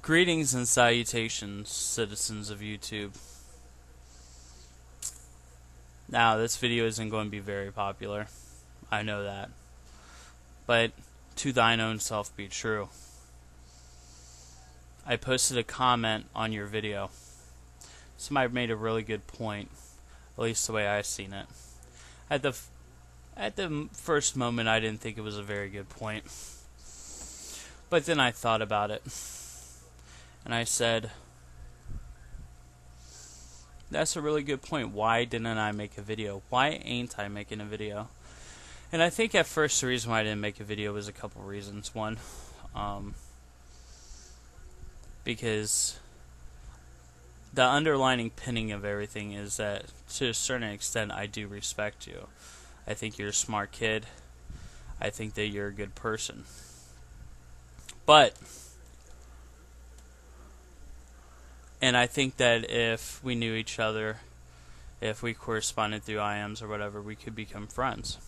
Greetings and salutations, citizens of YouTube. Now, this video isn't going to be very popular. I know that. But, to thine own self be true. I posted a comment on your video. Somebody made a really good point, at least the way I've seen it. At the first moment, I didn't think it was a very good point. But then I thought about it. And I said, that's a really good point. Why didn't I make a video? Why ain't I making a video? And I think at first the reason why I didn't make a video was a couple reasons. One, because the underlining pinning of everything is that to a certain extent I do respect you. I think you're a smart kid. I think that you're a good person. And I think that if we knew each other, if we corresponded through IMs or whatever, we could become friends.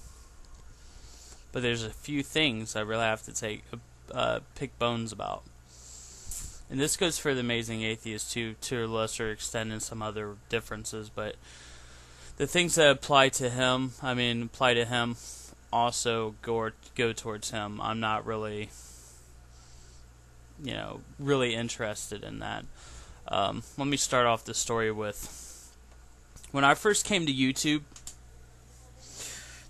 But there's a few things I really have to pick bones about. And this goes for the Amazing Atheist too, to a lesser extent and some other differences. But the things that apply to him, also go towards him. I'm not really, really interested in that. Let me start off the story with, when I first came to YouTube,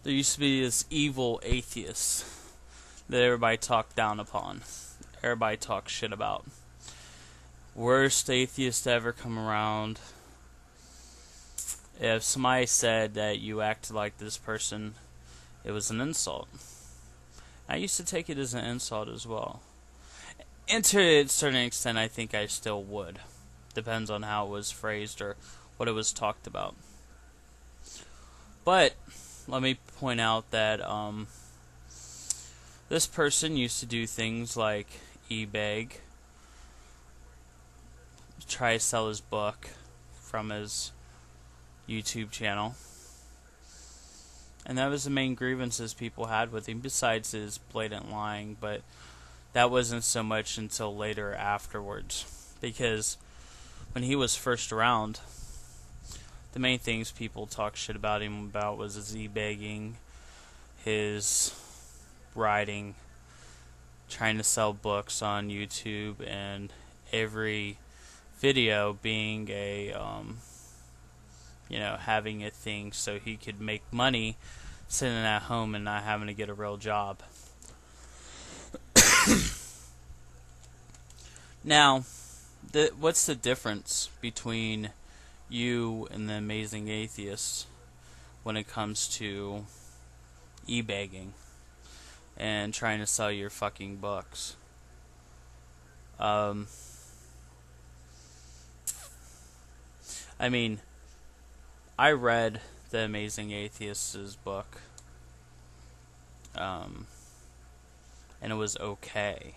there used to be this evil atheist that everybody talked down upon. Everybody talked shit about. Worst atheist to ever come around. If somebody said that you acted like this person, it was an insult. I used to take it as an insult as well. And to a certain extent, I think I still would. Depends on how it was phrased or what it was talked about. But let me point out that this person used to do things like e-beg, try to sell his book from his YouTube channel. And that was the main grievances people had with him, besides his blatant lying. But that wasn't so much until later afterwards. Because when he was first around, the main things people talked shit about him about was his e-begging, his writing, trying to sell books on YouTube, and every video being a, having a thing so he could make money sitting at home and not having to get a real job. Now, what's the difference between you and the Amazing Atheist when it comes to e-begging and trying to sell your fucking books? I read the Amazing Atheist's book, and it was okay.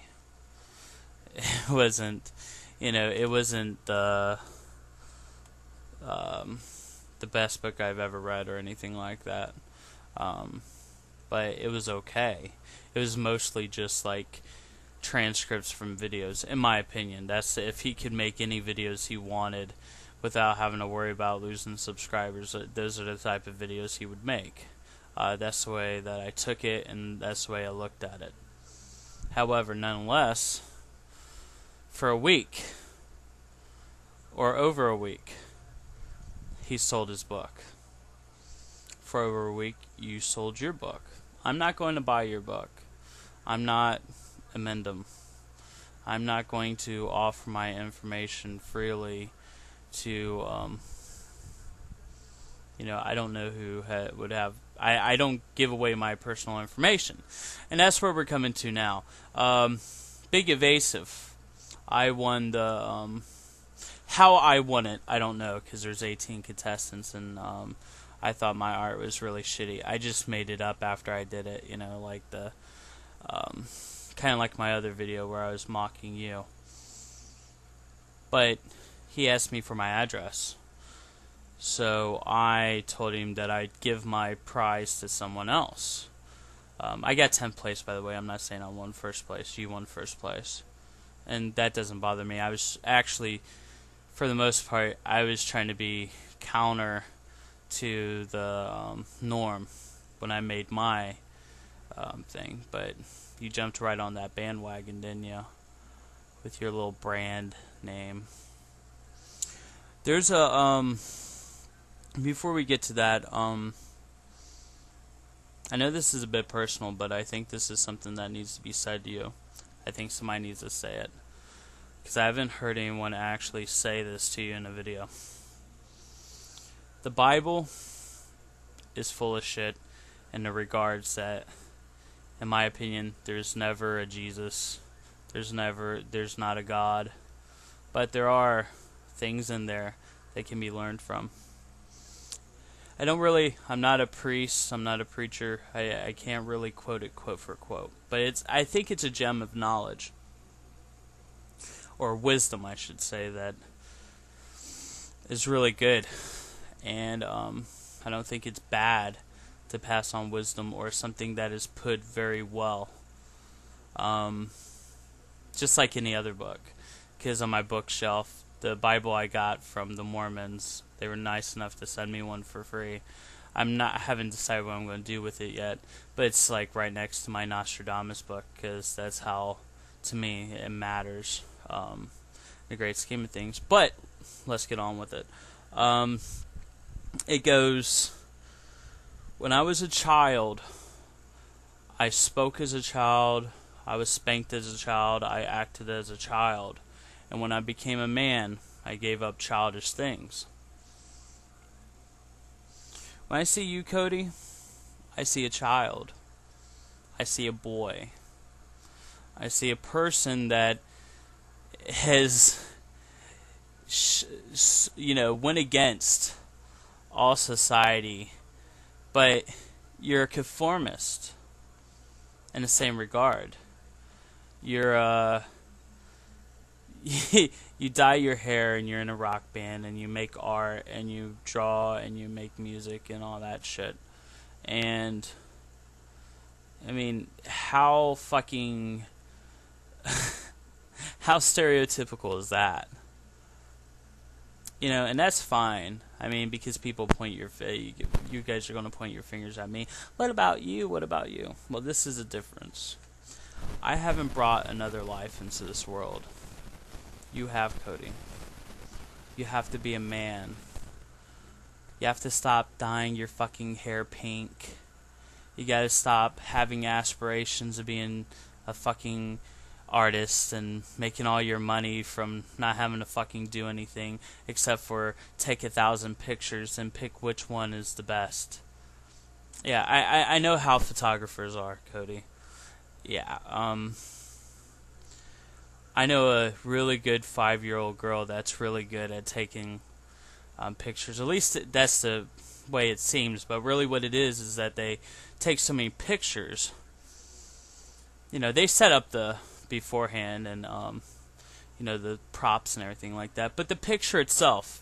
It wasn't the best book I've ever read or anything like that. But it was okay. It was mostly just like transcripts from videos, in my opinion. That's if he could make any videos he wanted without having to worry about losing subscribers. Those are the type of videos he would make. That's the way that I took it, and that's the way I looked at it. However, nonetheless, for a week, or over a week, he sold his book. For over a week, you sold your book. I'm not going to buy your book. I'm not amendum. I'm not going to offer my information freely to, I don't know who would have. I don't give away my personal information. And that's where we're coming to now. Big Evasive. I won the, how I won it, I don't know, because there's 18 contestants, and I thought my art was really shitty. I just made it up after I did it, like the, kind of like my other video where I was mocking you. But he asked me for my address, so I told him that I'd give my prize to someone else. I got 10th place, by the way. I'm not saying I won first place. You won first place. and that doesn't bother me. I was actually, for the most part, I was trying to be counter to the norm when I made my thing, but you jumped right on that bandwagon, didn't you? With your little brand name. There's a before we get to that, I know this is a bit personal, but I think this is something that needs to be said to you. I think somebody needs to say it, because I haven't heard anyone actually say this to you in a video. The Bible is full of shit in the regards that, in my opinion, there's never a Jesus. There's not a God. But there are things in there that can be learned from. I'm not a priest, I'm not a preacher. I can't really quote it quote for quote. But I think it's a gem of knowledge. Or wisdom, I should say, that is really good. And I don't think it's bad to pass on wisdom or something that is put very well. Just like any other book. Because on my bookshelf, the Bible I got from the Mormons, they were nice enough to send me one for free. I haven't decided what I'm going to do with it yet, but it's like right next to my Nostradamus book, because that's how, to me, it matters in the great scheme of things. But let's get on with it. It goes, when I was a child, I spoke as a child, I was spanked as a child, I acted as a child. And when I became a man, I gave up childish things. When I see you, Cody, I see a child. I see a boy. I see a person that has, went against all society, but you're a conformist in the same regard. You're you dye your hair and you're in a rock band and you make art and you draw and you make music and all that shit. And I mean, how fucking how stereotypical is that? And that's fine. I mean, because people point you guys are going to point your fingers at me. What about you? What about you? Well, this is a difference. I haven't brought another life into this world. You have, Cody. You have to be a man. You have to stop dyeing your fucking hair pink. You gotta stop having aspirations of being a fucking artist and making all your money from not having to fucking do anything except for take 1,000 pictures and pick which one is the best. Yeah, I know how photographers are, Cody. Yeah, I know a really good 5-year-old girl that's really good at taking pictures. At least that's the way it seems. But really what it is that they take so many pictures. They set up the beforehand and, the props and everything like that. But the picture itself,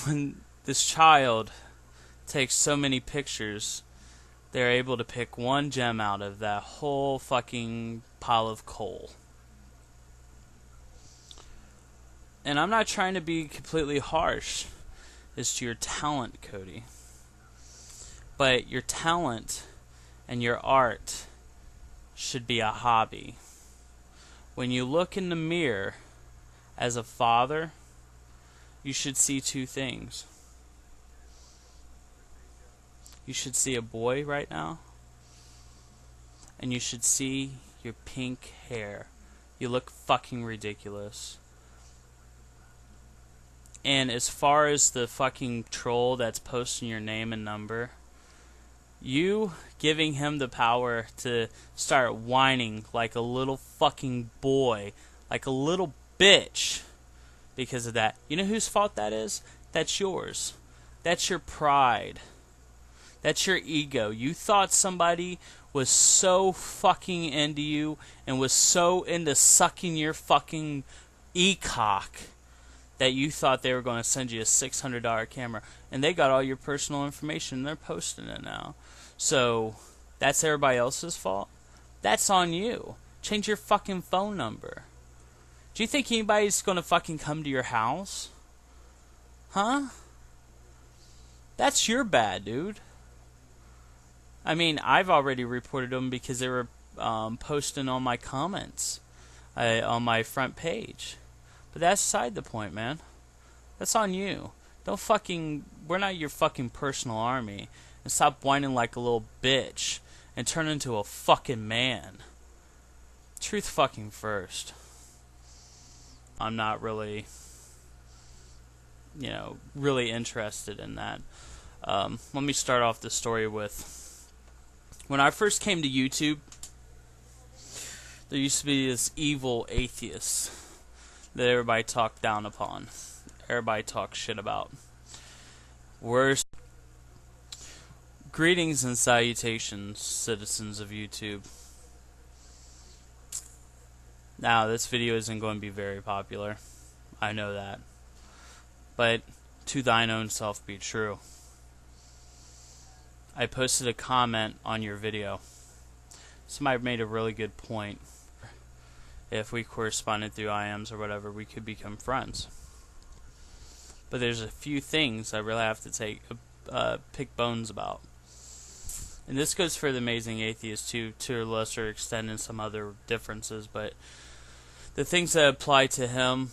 when this child takes so many pictures, they're able to pick one gem out of that whole fucking pile of coal. And I'm not trying to be completely harsh as to your talent, Cody. But your talent and your art should be a hobby. When you look in the mirror as a father, you should see two things. You should see a boy right now, and you should see your pink hair. You look fucking ridiculous. And as far as the fucking troll that's posting your name and number, you giving him the power to start whining like a little fucking boy, like a little bitch, because of that. You know whose fault that is? That's yours. That's your pride. That's your ego. You thought somebody was so fucking into you and was so into sucking your fucking e-cock that you thought they were going to send you a $600 camera. And they got all your personal information and they're posting it now. So, that's everybody else's fault? That's on you. Change your fucking phone number. Do you think anybody's gonna fucking come to your house? Huh? That's your bad, dude. I mean, I've already reported them because they were posting on my comments on my front page. But that's beside the point, man. That's on you. Don't fucking... We're not your fucking personal army. And stop whining like a little bitch and turn into a fucking man. Truth fucking first. I'm not really, really interested in that. Let me start off the story with, when I first came to YouTube, there used to be this evil atheist that everybody talked down upon. Everybody talked shit about. Worst. Greetings and salutations, citizens of YouTube. Now, this video isn't going to be very popular. I know that. But, to thine own self be true. I posted a comment on your video. Somebody made a really good point. If we corresponded through IMs or whatever, we could become friends. But there's a few things I really have to pick bones about. And this goes for the Amazing Atheist too, to a lesser extent, and some other differences, but the things that apply to him,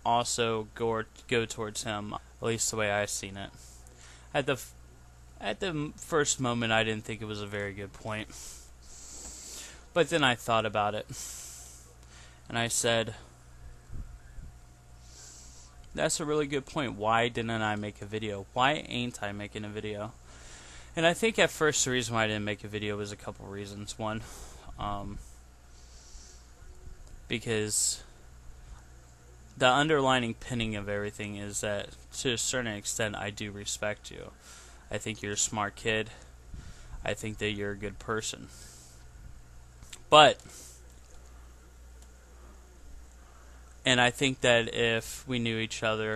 also go towards him, at least the way I've seen it. At the first moment, I didn't think it was a very good point. But then I thought about it, and I said, that's a really good point. Why didn't I make a video? Why ain't I making a video? And I think at first the reason why I didn't make a video was a couple reasons. One, because the underlining pinning of everything is that, to a certain extent, I do respect you. I think you're a smart kid. I think that you're a good person. But, and I think that if we knew each other